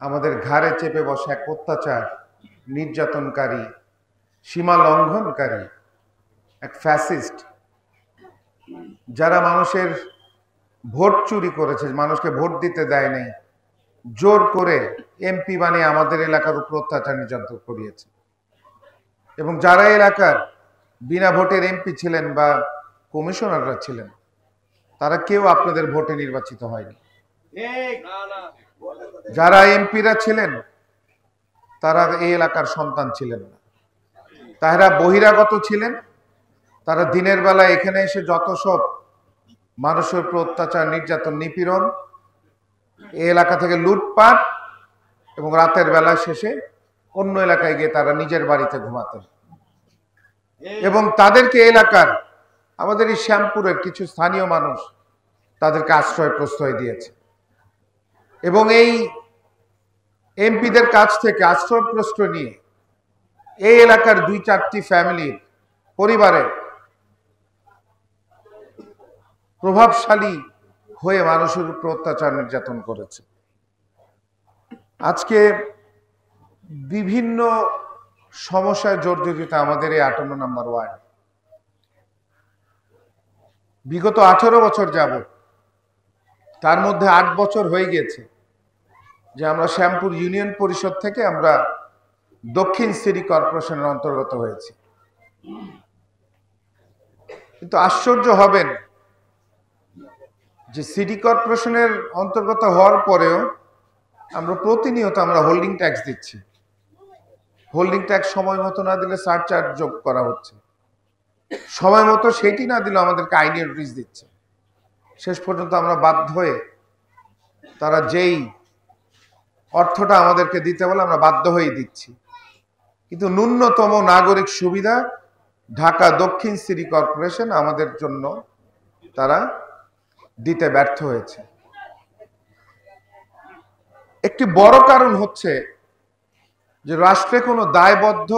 আমাদের ঘাড়ে চেপে বসা এক অত্যাচার, নির্যাতনকারী, সীমা লঙ্ঘনকারী এক ফ্যাসিস্ট, যারা মানুষের ভোট চুরি করেছে, মানুষকে ভোট দিতে দেয় নাই, জোর করে এমপি বানিয়ে আমাদের এলাকার উপর অত্যাচার নির্যাতন করিয়েছে। এবং যারা এলাকার বিনা ভোটের এমপি ছিলেন বা কমিশনাররা ছিলেন, তারা কেউ আপনাদের ভোটে নির্বাচিত হয়নি। যারা এমপিরা ছিলেন তারা এই এলাকার সন্তান ছিলেন না, তারা বহিরাগত ছিলেন। তারা দিনের বেলা এখানে এসে যত সব মানুষের উপর অত্যাচার, নির্যাতন, নিপীড়ন, এই এলাকা থেকে লুটপাট, এবং রাতের বেলা শেষে অন্য এলাকায় গিয়ে তারা নিজের বাড়িতে ঘুমাতেন। এবং তাদেরকে এলাকার আমাদের এই শ্যামপুরের কিছু স্থানীয় মানুষ তাদেরকে আশ্রয় প্রশ্রয় দিয়েছে। এবং এই এমপিদের কাছ থেকে আশ্রয় প্রশ্রয় নিয়ে এই এলাকার 2-4টি ফ্যামিলির পরিবারের প্রভাবশালী হয়ে মানুষের উপর অত্যাচার নির্যাতন করেছে। আজকে বিভিন্ন সমস্যায় জর্জরিত আমাদের এই 58 নম্বর ওয়ার্ড। বিগত 18 বছর যাবত, তার মধ্যে 8 বছর হয়ে গিয়েছে যে আমরা শ্যামপুর ইউনিয়ন পরিষদ থেকে আমরা দক্ষিণ সিটি কর্পোরেশনের অন্তর্গত হয়েছি। কিন্তু আশ্চর্য হবেন যে সিটি কর্পোরেশনের অন্তর্গত হওয়ার পরেও আমরা প্রতিনিয়ত হোল্ডিং ট্যাক্স দিচ্ছি। হোল্ডিং ট্যাক্স সময় মতো না দিলে সারচার্জ যোগ করা হচ্ছে, সময় মতো সেটি না দিলে আমাদেরকে আইনি নোটিশ দিচ্ছে। শেষ পর্যন্ত আমরা বাধ্য হয়ে, তারা যেই অর্থটা আমাদেরকে দিতে বলে আমরা বাধ্য হয়ে দিচ্ছি। কিন্তু ন্যূনতম নাগরিক সুবিধা ঢাকা দক্ষিণ সিটি কর্পোরেশন আমাদের জন্য তারা দিতে ব্যর্থ হয়েছে। একটি বড় কারণ হচ্ছে যে রাষ্ট্রে কোনো দায়বদ্ধ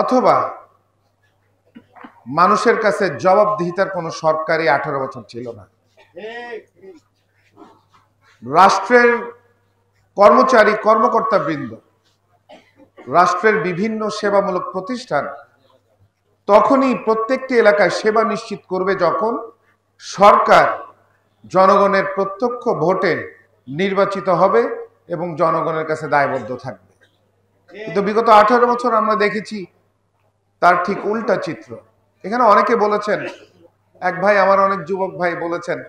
অথবা মানুষের কাছে জবাবদিহিতার কোনো সরকারি 18 বছর ছিল না। রাষ্ট্রের কর্মচারী, কর্মকর্তা বৃন্দ, রাষ্ট্রের বিভিন্ন সেবামূলক প্রতিষ্ঠান তখনই প্রত্যেকটি এলাকায় সেবা নিশ্চিত করবে যখন সরকার জনগণের প্রত্যক্ষ ভোটে নির্বাচিত হবে এবং জনগণের কাছে দায়বদ্ধ থাকবে। কিন্তু বিগত 18 বছর আমরা দেখেছি তার ঠিক উল্টা চিত্র। এখানে অনেকে বলেছেন, এক ভাই, আমার অনেক যুবক ভাই বলেছেন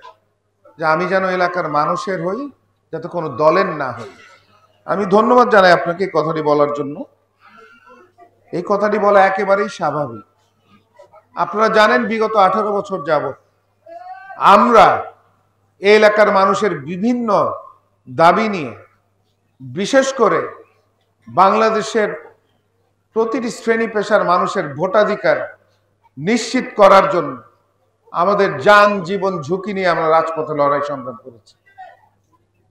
যে আমি যেন এলাকার মানুষের হই, যাতে কোনো দলের না হই। আমি ধন্যবাদ জানাই আপনাকে এই কথাটি বলার জন্য। এই কথাটি বলা একেবারেই স্বাভাবিক। আপনারা জানেন বিগত 18 বছর যাবত আমরা এই এলাকার মানুষের বিভিন্ন দাবি নিয়ে, বিশেষ করে বাংলাদেশের প্রতিটি শ্রেণী পেশার মানুষের ভোটাধিকার নিশ্চিত করার জন্য আমাদের যান জীবন ঝুঁকি নিয়ে আমরা রাজপথে লড়াই সংগ্রাম করেছি।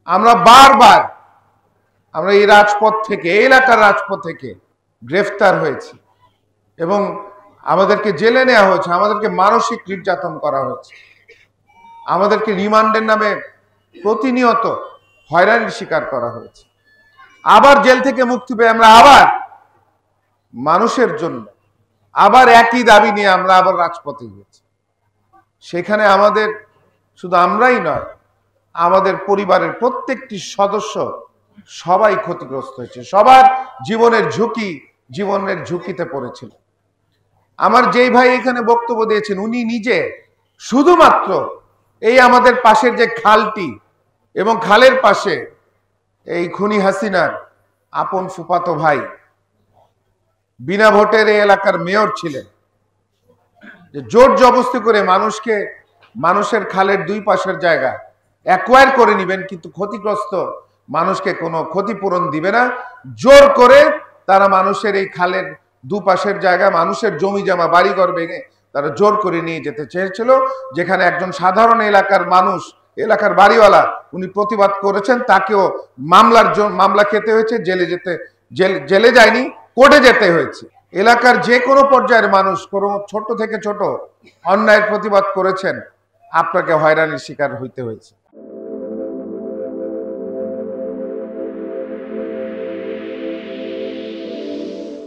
আমরা বারবার এই রাজপথ থেকে, এই এলাকার রাজপথ থেকে গ্রেফতার হয়েছি এবং আমাদেরকে জেলে নেওয়া হয়েছে, আমাদেরকে মানসিক নির্যাতন করা হয়েছে, আমাদেরকে রিমান্ডের নামে প্রতিনিয়ত হয়রানির শিকার করা হয়েছে। আবার জেল থেকে মুক্তি পেয়ে আমরা আবার মানুষের জন্য আবার একই দাবি নিয়ে আমরা আবার রাজপথে গিয়েছি। সেখানে আমাদের শুধু আমরাই নয়, আমাদের পরিবারের প্রত্যেকটি সদস্য সবাই ক্ষতিগ্রস্ত হয়েছে, সবার জীবনের ঝুঁকিতে পড়েছিল। আমার যেই ভাই এখানে বক্তব্য দিয়েছেন, উনি নিজে শুধুমাত্র এই আমাদের পাশের যে খালটি এবং খালের পাশে এই খুনি হাসিনার আপন ফুফাতো ভাই, বিনা ভোটের এই এলাকার মেয়র ছিলেন, যে জোর জবরদস্তি করে মানুষের খালের দুই পাশের জায়গা অ্যাকোয়ার করে নেবেন, কিন্তু ক্ষতিগ্রস্ত মানুষকে কোনো ক্ষতিপূরণ দিবে না। জোর করে তারা মানুষের এই খালের দুপাশের জায়গা, মানুষের জমি জমা বাড়িঘর ভেঙে তারা জোর করে নিয়ে যেতে চেয়েছিল। যেখানে একজন সাধারণ এলাকার মানুষ, এলাকার বাড়িওয়ালা, উনি প্রতিবাদ করেছেন, তাকেও মামলা খেতে হয়েছে, জেলে যায়নি, কোর্টে যেতে হয়েছে। এলাকার যে কোনো পর্যায়ের মানুষ, কোনো ছোট থেকে ছোট অন্যায়ের প্রতিবাদ করেছেন, আপনাকে হয়রানির শিকার হইতে হয়েছে।